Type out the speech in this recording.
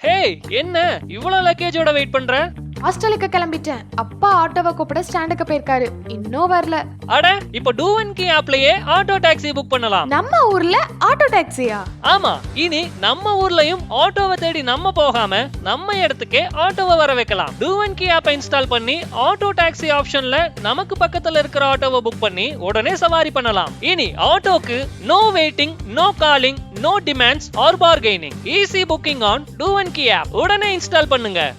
ஹே, என்ன இவ்வளவு லக்கேஜோட வெயிட் பண்ற? ஹாஸ்டலுக்கு கிளம்பிட்டேன். அப்பா ஆட்டோவை கூப்பிட ஸ்டாண்டுக்கு போயிருக்காரு, இன்னும் வரல. அட, இப்ப டூ ஒன் கீ ஆப்லயே ஆட்டோ டாக்ஸி புக் பண்ணலாம். நம்ம ஊர்ல ஆட்டோ டாக்ஸியா? ஆமா, இனி நம்ம ஊர்லயும் ஆட்டோவை தேடி நம்ம போகாம நம்ம இடத்துக்கே ஆட்டோவை வர வைக்கலாம். டூ ஒன் கீ ஆப்பை இன்ஸ்டால் பண்ணி ஆட்டோ டாக்ஸி ஆப்ஷன்ல நமக்கு பக்கத்துல இருக்கிற ஆட்டோவை புக் பண்ணி உடனே சவாரி பண்ணலாம். இனி ஆட்டோக்கு no waiting, no calling, no demands or bargaining. Easy booking on two one key app. உடனே இன்ஸ்டால் பண்ணுங்க.